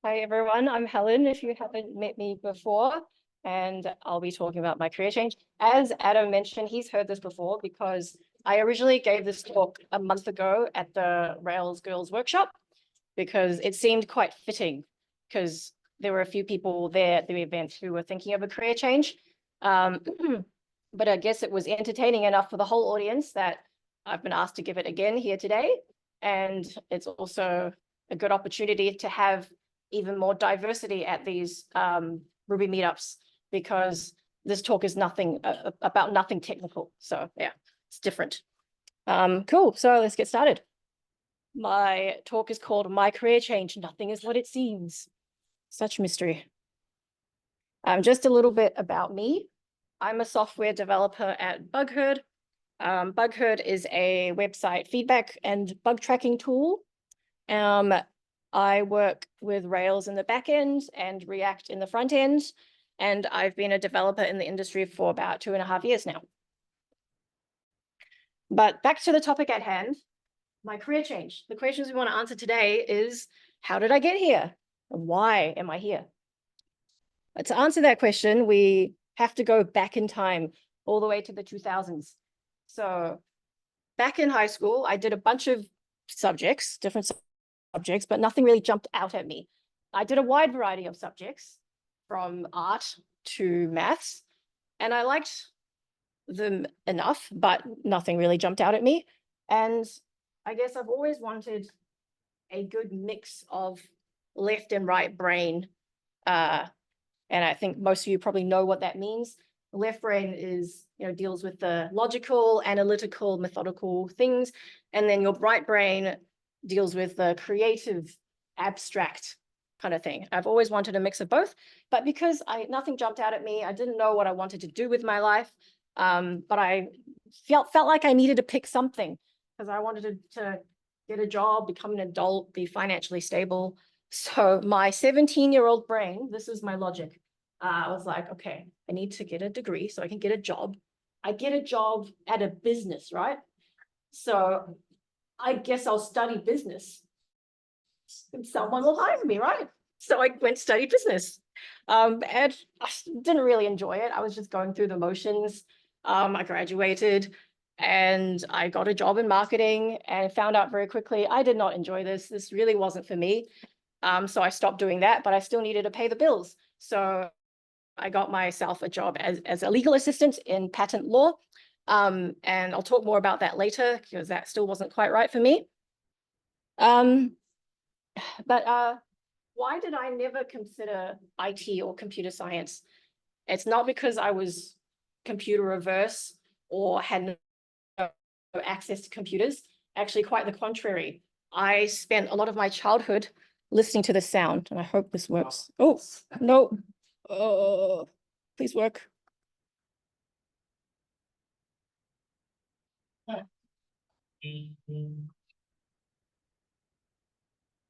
Hi everyone, I'm Helen, if you haven't met me before, and I'll be talking about my career change. As Adam mentioned, he's heard this before because I originally gave this talk a month ago at the Rails Girls Workshop because it seemed quite fitting because there were a few people there at the event who were thinking of a career change. But I guess it was entertaining enough for the whole audience that I've been asked to give it again here today. And it's also a good opportunity to have even more diversity at these Ruby meetups because this talk is about nothing technical. So yeah, it's different. Cool, so let's get started. My talk is called My Career Change, Nothing is What It Seems. Such mystery. Just a little bit about me. I'm a software developer at Bugherd. Bugherd is a website feedback and bug tracking tool. I work with Rails in the back end and React in the front end, and I've been a developer in the industry for about 2.5 years now. But back to the topic at hand, my career change. The questions we want to answer today is, how did I get here? And why am I here? But to answer that question, we have to go back in time all the way to the 2000s. So back in high school, I did a bunch of subjects, different subjects, but nothing really jumped out at me. I did a wide variety of subjects from art to maths, and I liked them enough, but nothing really jumped out at me. And I guess I've always wanted a good mix of left and right brain. And I think most of you probably know what that means. The left brain is, deals with the logical, analytical, methodical things. And then your right brain deals with the creative, abstract kind of thing. I've always wanted a mix of both, but because nothing jumped out at me, I didn't know what I wanted to do with my life. But I felt like I needed to pick something because I wanted to get a job, become an adult, be financially stable. So my 17-year-old brain, this is my logic. I was like, okay, I need to get a degree so I can get a job. I get a job at a business, right? So I guess I'll study business and someone will hire me, right? So I went to study business. And I didn't really enjoy it. I was just going through the motions. I graduated and I got a job in marketing and found out very quickly I did not enjoy this. This really wasn't for me. So I stopped doing that, but I still needed to pay the bills. So I got myself a job as a legal assistant in patent law. And I'll talk more about that later because that still wasn't quite right for me. But why did I never consider IT or computer science? It's not because I was computer averse or had no access to computers. Actually, quite the contrary. I spent a lot of my childhood listening to the sound, and I hope this works. Oh, no. Oh, please work.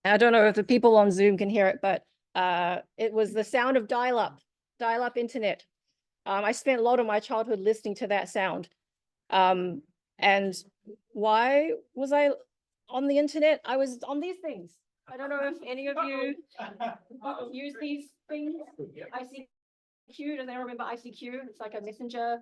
I don't know if the people on Zoom can hear it, but it was the sound of dial-up internet. I spent a lot of my childhood listening to that sound. And why was I on the internet? I was on these things. I don't know if any of you use these things. ICQ, does anyone remember ICQ? It's like a messenger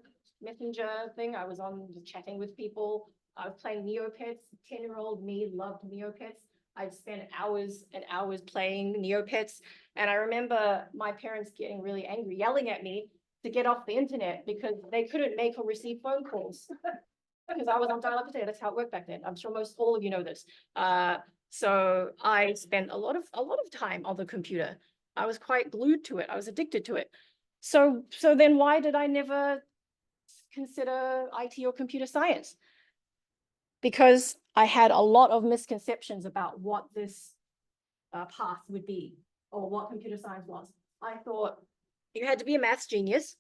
thing. I was on chatting with people. I was playing Neopets. 10-year-old me loved Neopets. I'd spend hours and hours playing Neopets. And I remember my parents getting really angry, yelling at me to get off the internet because they couldn't make or receive phone calls because I was on dial-up internet. That's how it worked back then. I'm sure all of you know this. So I spent a lot of time on the computer. I was quite glued to it. I was addicted to it. So then why did I never consider IT or computer science? Because I had a lot of misconceptions about what this path would be or what computer science was. I thought you had to be a maths genius,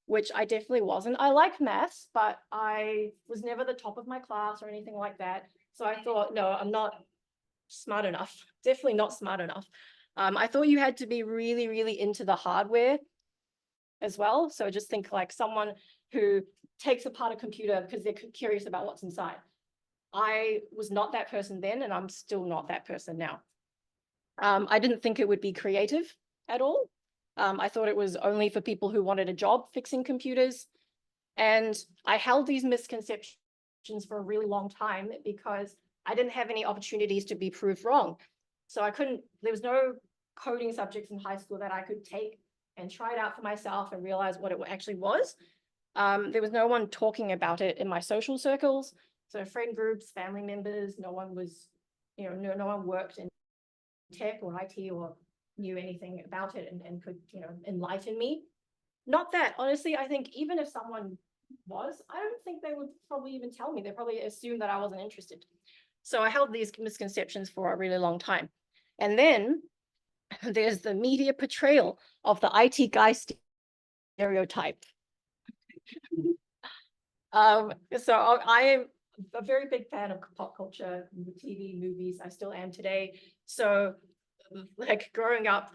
which I definitely wasn't. I like maths, but I was never the top of my class or anything like that. So I thought, no, I'm not smart enough. Definitely not smart enough. I thought you had to be really, really into the hardware as well. So just think like someone who takes apart a computer because they're curious about what's inside. I was not that person then, and I'm still not that person now. I didn't think it would be creative at all. I thought it was only for people who wanted a job fixing computers. And I held these misconceptions for a really long time because I didn't have any opportunities to be proved wrong. So there was no coding subjects in high school that I could take and try it out for myself and realize what it actually was. There was no one talking about it in my social circles. So friend groups, family members, no one was, no one worked in tech or IT or knew anything about it and could, enlighten me. Not that, honestly, I think even if someone was, I don't think they would probably even tell me. They probably assumed that I wasn't interested. So I held these misconceptions for a really long time. And then there's the media portrayal of the IT guy stereotype. So I am a very big fan of pop culture, TV, movies. I still am today. So like growing up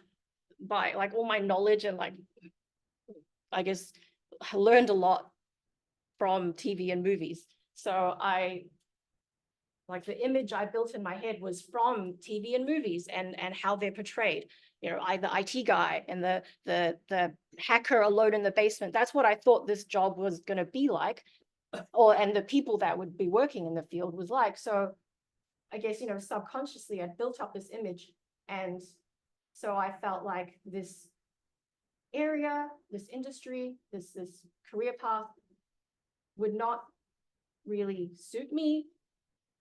by like all my knowledge and like, I guess I learned a lot from TV and movies. So like the image I built in my head was from TV and movies and how they're portrayed. The IT guy and the hacker alone in the basement. That's what I thought this job was going to be like, and the people that would be working in the field was like. So I guess, subconsciously I built up this image. And so I felt like this area, this industry, this career path would not really suit me.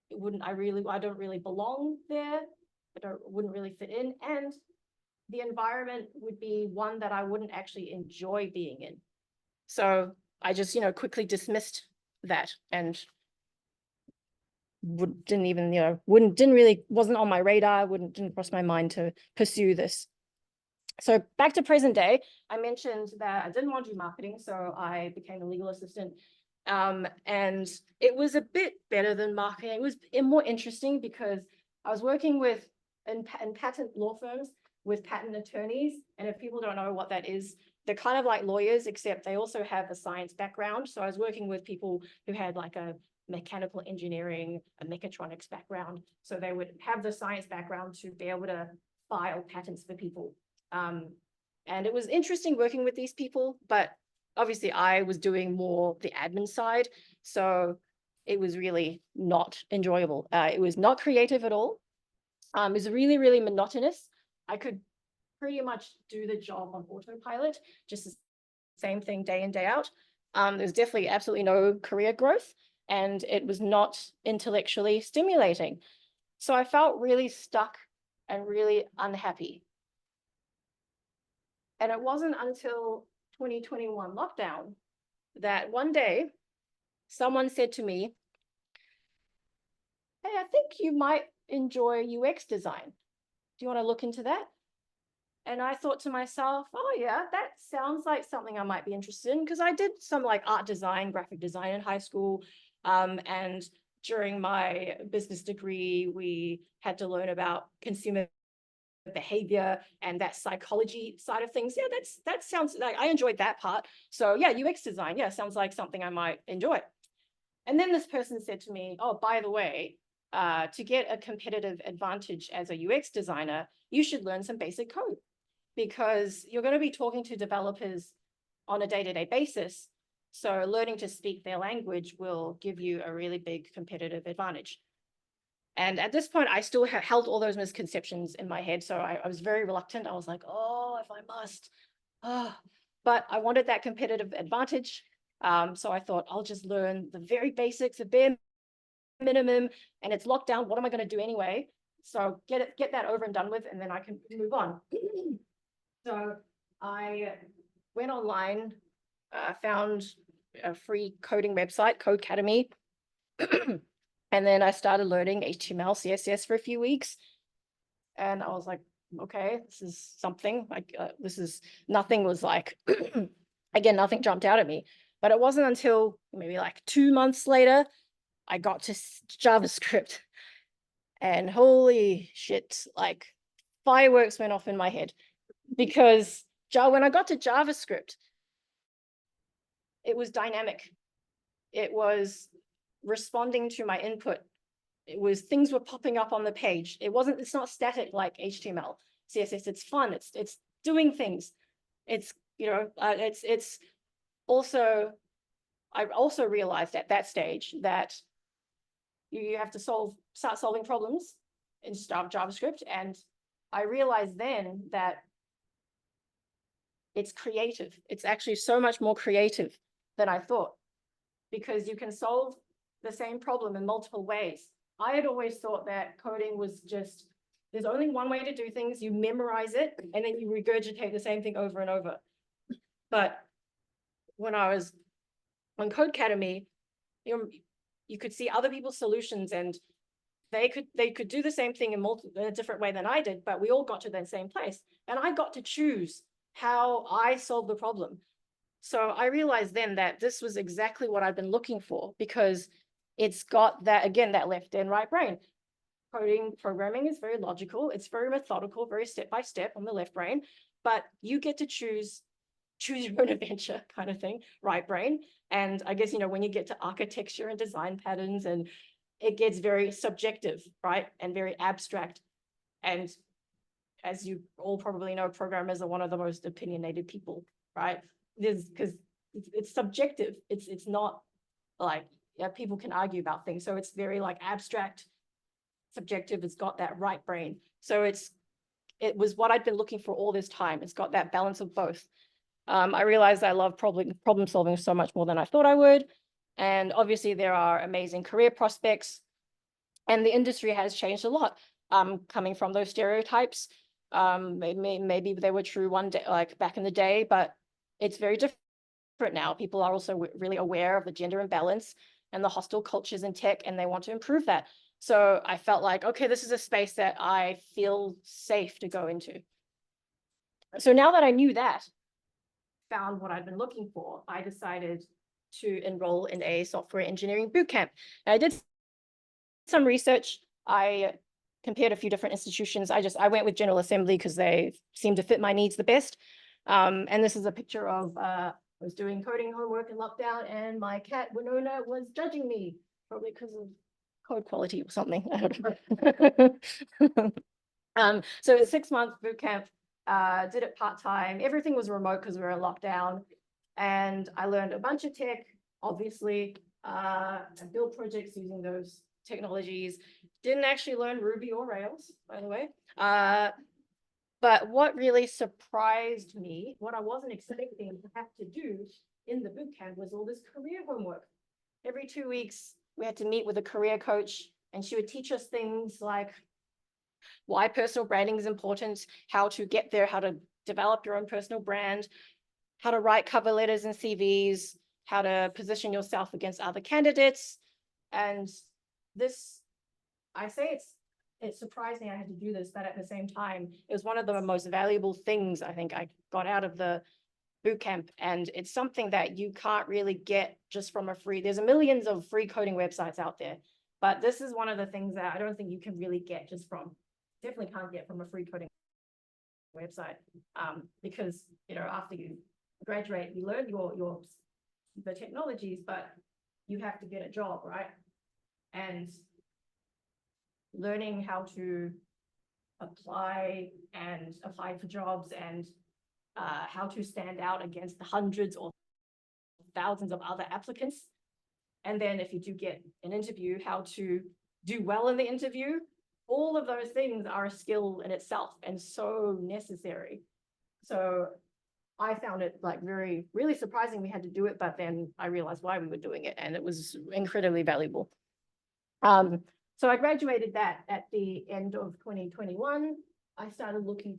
I don't really belong there. Wouldn't really fit in. And the environment would be one that I wouldn't actually enjoy being in. So I just, quickly dismissed that and wasn't on my radar, didn't cross my mind to pursue this. So back to present day, I mentioned that I didn't want to do marketing, so I became a legal assistant. And it was a bit better than marketing. It was more interesting because I was working in patent law firms with patent attorneys. And if people don't know what that is, they're kind of like lawyers, except they also have a science background. So I was working with people who had like a mechanical engineering, a mechatronics background. So they would have the science background to be able to file patents for people. And it was interesting working with these people, but obviously I was doing more the admin side. So it was really not enjoyable. It was not creative at all. It was really, really monotonous. I could pretty much do the job on autopilot, just the same thing day in, day out. There's definitely absolutely no career growth, and it was not intellectually stimulating. So I felt really stuck and really unhappy. And it wasn't until 2021 lockdown that one day someone said to me, "Hey, I think you might enjoy UX design. Do you want to look into that?" And I thought to myself, oh yeah, that sounds like something I might be interested in, because I did some like art design, graphic design in high school. And during my business degree, we had to learn about consumer behavior and that psychology side of things. Yeah, that sounds like I enjoyed that part. So yeah, UX design, yeah, sounds like something I might enjoy. And then this person said to me, oh, by the way, to get a competitive advantage as a UX designer, you should learn some basic code, because you're going to be talking to developers on a day-to-day basis. So learning to speak their language will give you a really big competitive advantage. And at this point, I still held all those misconceptions in my head. So I was very reluctant. I was like, oh, if I must. Oh. But I wanted that competitive advantage. So I thought I'll just learn the very basics, the bare minimum, and it's locked down. What am I going to do anyway? So get that over and done with, and then I can move on. So I went online, found a free coding website, Codecademy. And then I started learning HTML, CSS for a few weeks. And I was like, okay, this is something. Like nothing was like, again, nothing jumped out at me. But it wasn't until maybe like 2 months later, I got to JavaScript. And holy shit, like fireworks went off in my head. Because when I got to JavaScript, it was dynamic. It was responding to my input things were popping up on the page. It's not static like HTML, CSS. It's fun. It's doing things. It's, it's also, I also realized at that stage that you have to start solving problems in JavaScript. And I realized then that it's creative. It's actually so much more creative than I thought, because you can solve the same problem in multiple ways. I had always thought that coding was just, there's only one way to do things. You memorize it and then you regurgitate the same thing over and over. But when I was on Codecademy, you could see other people's solutions, and they could do the same thing in a different way than I did, but we all got to the same place. And I got to choose how I solved the problem. So I realized then that this was exactly what I've been looking for, because it's got that, again, that left and right brain. Programming is very logical. It's very methodical, very step by step on the left brain, but you get to choose your own adventure kind of thing, right brain. And I guess, when you get to architecture and design patterns, and it gets very subjective, right? And very abstract. And as you all probably know, programmers are one of the most opinionated people, right? Because it's subjective. It's not like, people can argue about things. So it's very like abstract, subjective. It's got that right brain. So it was what I'd been looking for all this time. It's got that balance of both. I realized I love problem solving so much more than I thought I would. And obviously there are amazing career prospects, and the industry has changed a lot, coming from those stereotypes. Maybe they were true one day, like back in the day, but it's very different now. People are also really aware of the gender imbalance and the hostile cultures in tech, and they want to improve that. So I felt like, okay, this is a space that I feel safe to go into. So now that I knew that, found what I'd been looking for, I decided to enroll in a software engineering bootcamp. I did some research. I compared a few different institutions. I went with General Assembly because they seemed to fit my needs the best. And this is a picture of, I was doing coding homework in lockdown, and my cat Winona was judging me, probably because of code quality or something. I don't know. So a 6-month bootcamp, did it part-time. Everything was remote because we were in lockdown. And I learned a bunch of tech, obviously. I built projects using those technologies. Didn't actually learn Ruby or Rails, by the way. But what really surprised me, what I wasn't expecting to have to do in the bootcamp, was all this career homework. Every 2 weeks, we had to meet with a career coach, and she would teach us things like why personal branding is important, how to get there, how to develop your own personal brand, how to write cover letters and CVs, how to position yourself against other candidates. And this, I say it's surprising I had to do this, but at the same time, it was one of the most valuable things I think I got out of the bootcamp. And it's something that you can't really get just from there's millions of free coding websites out there, but this is one of the things that I don't think you can really get definitely can't get from a free coding website. Because, after you graduate, you learn the technologies, but you have to get a job, right? And learning how to apply for jobs, and how to stand out against the hundreds or thousands of other applicants. And then if you do get an interview, how to do well in the interview. All of those things are a skill in itself and so necessary. So I found it really surprising we had to do it, but then I realized why we were doing it, and it was incredibly valuable. So I graduated that at the end of 2021. I started looking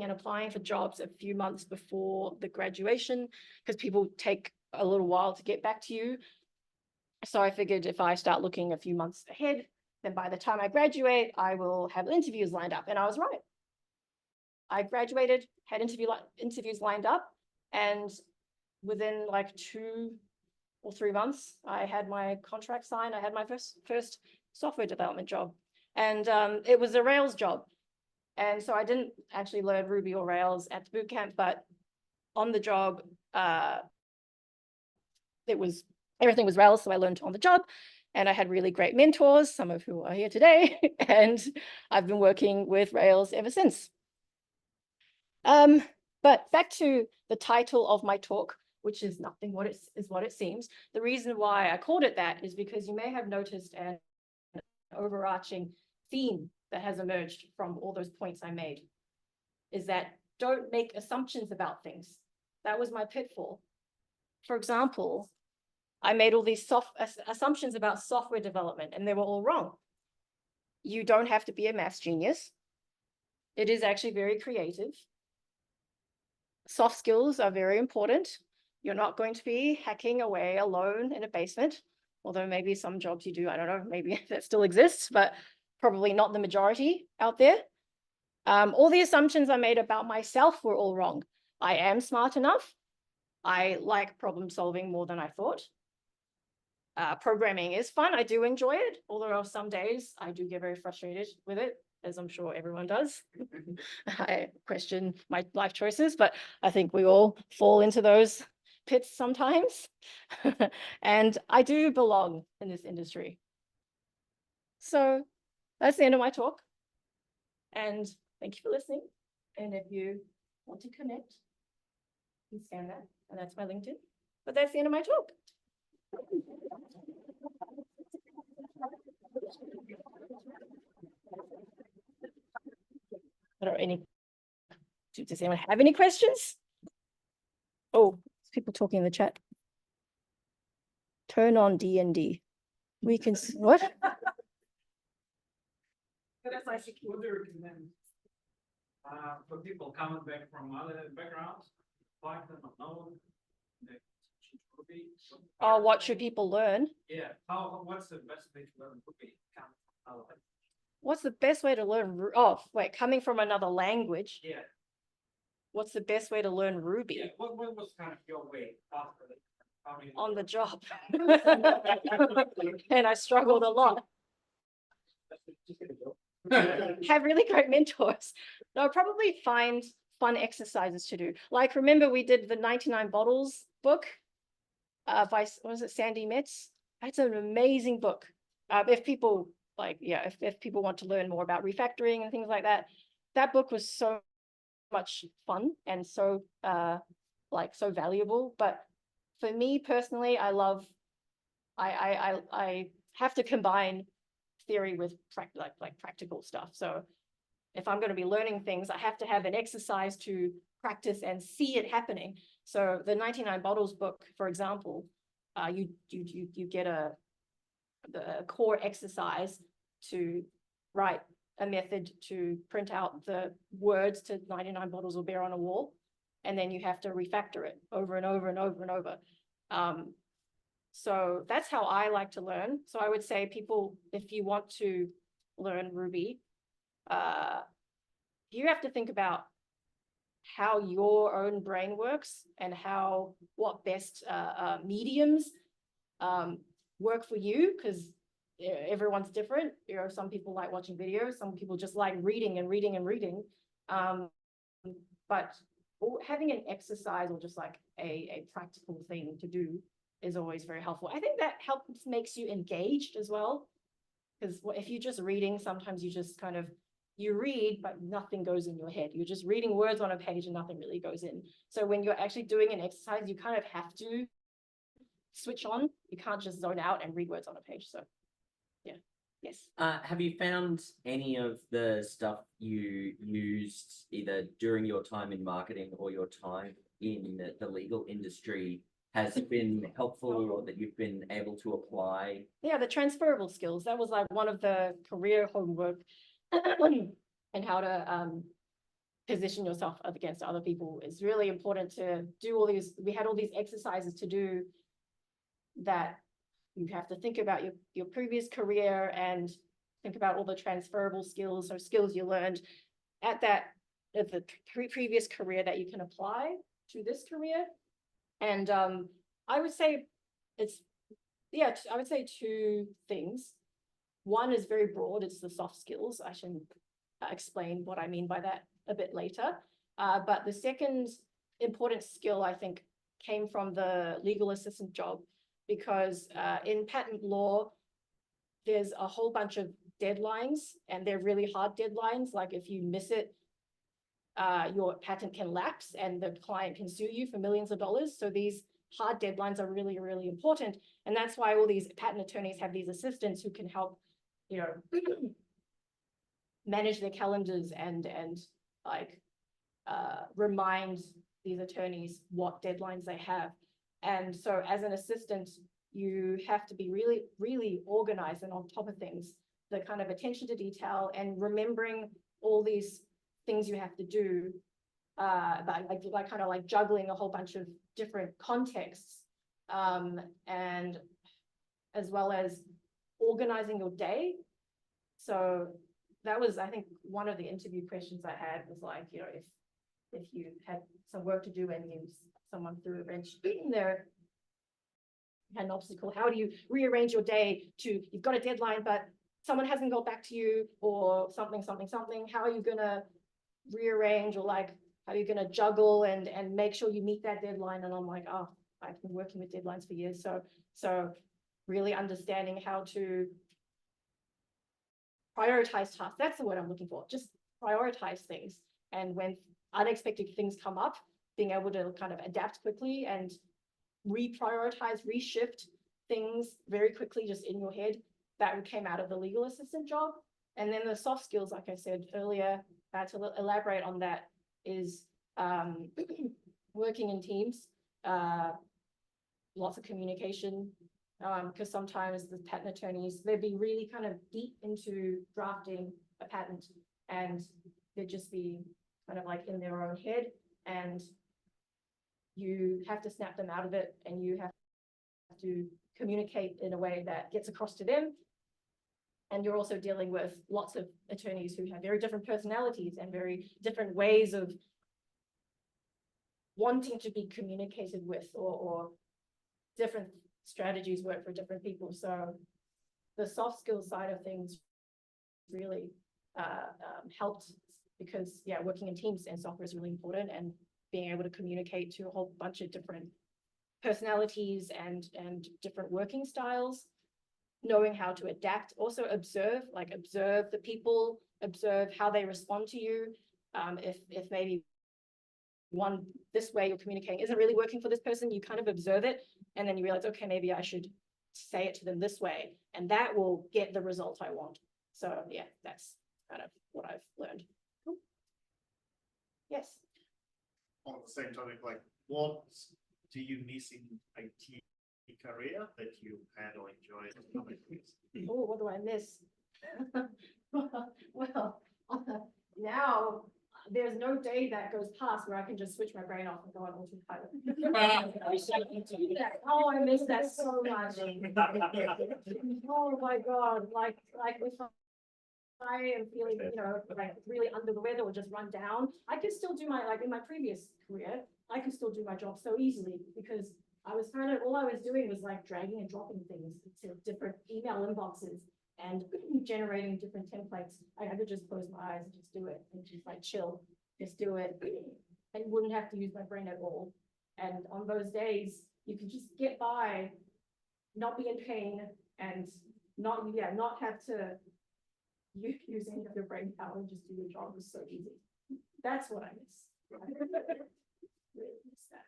and applying for jobs a few months before the graduation, because people take a little while to get back to you. So I figured if I start looking a few months ahead, then by the time I graduate, I will have interviews lined up. And I was right. I graduated, had interviews lined up, and within like 2 or 3 months, I had my contract signed. I had my first software development job, and it was a Rails job. And so I didn't actually learn Ruby or Rails at the bootcamp, but on the job, everything was Rails, so I learned on the job. And I had really great mentors, some of who are here today, and I've been working with Rails ever since. But back to the title of my talk, which is nothing what is what it seems. The reason why I called it that is because you may have noticed an overarching theme that has emerged from all those points I made, is that don't make assumptions about things. That was my pitfall. For example, I made all these assumptions about software development, and they were all wrong. You don't have to be a maths genius. It is actually very creative. Soft skills are very important. You're not going to be hacking away alone in a basement, although maybe some jobs you do, I don't know, maybe that still exists, but probably not the majority out there. All the assumptions I made about myself were all wrong. I am smart enough. I like problem solving more than I thought. Programming is fun. I do enjoy it, although some days I do get very frustrated with it, as I'm sure everyone does. I question my life choices, but I think we all fall into those pits sometimes. And I do belong in this industry. So that's the end of my talk. And thank you for listening. And if you want to connect, you can scan that, and that's my LinkedIn. But that's the end of my talk. I don't know any. Does anyone have any questions? Oh, people talking in the chat. Turn on D&D. We can what? What do you recommend for people coming back from other backgrounds, Python or Node? Oh, what should people learn? Yeah, what's the best way to learn Ruby? What's the best way to learn? Oh, wait, coming from another language. Yeah. What's the best way to learn Ruby? Yeah. What was kind of your way after on the job? And I struggled a lot. Have really great mentors. No, probably find fun exercises to do. Like, remember we did the 99 Bottles book by, what was it, Sandy Metz? That's an amazing book. If people like, yeah, if people want to learn more about refactoring and things like that, that book was so much fun and so like so valuable. But for me personally, I have to combine theory with practical stuff. So if I'm going to be learning things, I have to have an exercise to practice and see it happening. So the 99 Bottles book, for example, you get the core exercise to write a method to print out the words to 99 bottles of beer on a wall, and then you have to refactor it over and over and over and over. So that's how I like to learn. So I would say people, if you want to learn Ruby, you have to think about how your own brain works and what best mediums work for you, because everyone's different. You know, some people like watching videos, some people just like reading and reading and reading. But having an exercise or just like a practical thing to do is always very helpful. I think that makes you engaged as well, because if you're just reading, sometimes you just kind of, you read, but nothing goes in your head. You're just reading words on a page and nothing really goes in. So when you're actually doing an exercise, you kind of have to switch on. You can't just zone out and read words on a page. So yeah. Yes. Have you found any of the stuff you used either during your time in marketing or your time in the legal industry has been helpful or that you've been able to apply? Yeah, the transferable skills. That was like one of the career homework and how to position yourself up against other people is really important to do all these. We had all these exercises to do that you have to think about your previous career and think about all the transferable skills or skills you learned at the previous career that you can apply to this career. And I would say I would say two things. One is very broad, it's the soft skills. I should explain what I mean by that a bit later. But the second important skill, I think, came from the legal assistant job, because in patent law, there's a whole bunch of deadlines, and they're really hard deadlines. Like if you miss it, your patent can lapse and the client can sue you for millions of dollars. So these hard deadlines are really, really important. And that's why all these patent attorneys have these assistants who can help, you know, manage their calendars and like remind these attorneys what deadlines they have. And so as an assistant, you have to be really, really organized and on top of things, the kind of attention to detail and remembering all these things you have to do, but like kind of like juggling a whole bunch of different contexts, and as well as organizing your day. So that was, I think, one of the interview questions I had was like, you know, if you had some work to do and someone threw a wrench in there, had an obstacle, how do you rearrange your day to, you've got a deadline, but someone hasn't got back to you or something, how are you gonna rearrange, or like, how are you gonna juggle and make sure you meet that deadline? And I'm like, oh, I've been working with deadlines for years. So really understanding how to prioritize tasks, that's the word I'm looking for, just prioritize things. And when unexpected things come up, being able to kind of adapt quickly and reprioritize, reshift things very quickly just in your head. That came out of the legal assistant job. And then the soft skills, like I said earlier, to elaborate on that, is working in teams, lots of communication, because sometimes the patent attorneys, they'd be really kind of deep into drafting a patent and they'd just be kind of like in their own head, and you have to snap them out of it, and you have to communicate in a way that gets across to them. And you're also dealing with lots of attorneys who have very different personalities and very different ways of wanting to be communicated with, or different strategies work for different people. So the soft skills side of things really helped, because yeah, working in teams and software is really important, and being able to communicate to a whole bunch of different personalities and different working styles, knowing how to adapt, also observe the people, observe how they respond to you. If maybe this way you're communicating isn't really working for this person, you kind of observe it, and then you realize, okay, maybe I should say it to them this way, and that will get the result I want. So yeah, that's kind of what I've learned. Cool. Yes. On the same topic, like, what do you miss in IT career that you had or enjoyed? Oh, what do I miss? Well, now there's no day that goes past where I can just switch my brain off and go on autopilot. Oh, I miss that so much. Oh my God, like if I am feeling, you know, like really under the weather or just run down, I could still do my, like in my previous career, I could still do my job so easily, because I was kind of, all I was doing was like dragging and dropping things to different email inboxes and generating different templates. I could just close my eyes and just do it and just like chill, just do it, and wouldn't have to use my brain at all. And on those days, you can just get by, not be in pain, and not have to use any of your brain power and just do your job. Was so easy. That's what I miss. Really miss that.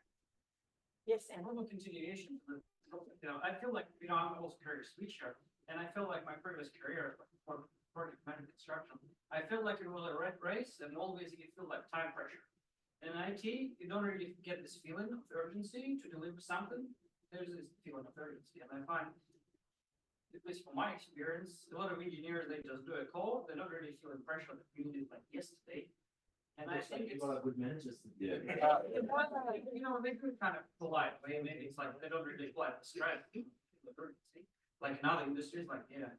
Yes, and I'm a continuation. You know, I feel like, you know, I'm also career switcher, and I feel like my previous career for project management construction, I feel like it was a rat race, and always you feel like time pressure. In IT, you don't really get this feeling of urgency to deliver something. There's this feeling of urgency, and I find, at least from my experience, a lot of engineers, they just do a call, they're not really feeling pressure that you did like yesterday. And I think it's good managers. Yeah. you know, they could kind of polite way, maybe it's like they don't really apply the strategy. Like in other industries, like yeah.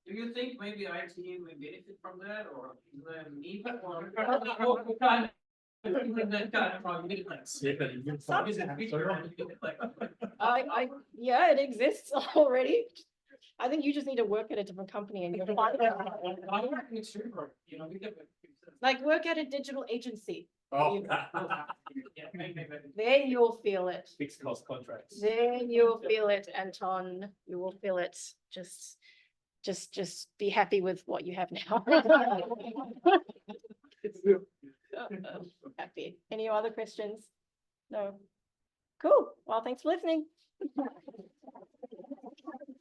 Do you think maybe IT may benefit from that, or is there a need for kind of that kind of problem? Yeah, it exists already. I think you just need to work at a different company and you're fine. I'm working extreme work, you know, we get Like work at a digital agency. Oh. Yeah, maybe. Then you'll feel it. Fixed cost contracts. Then you'll feel it, Anton. You will feel it. Just be happy with what you have now. Happy. Any other questions? No. Cool. Well, thanks for listening.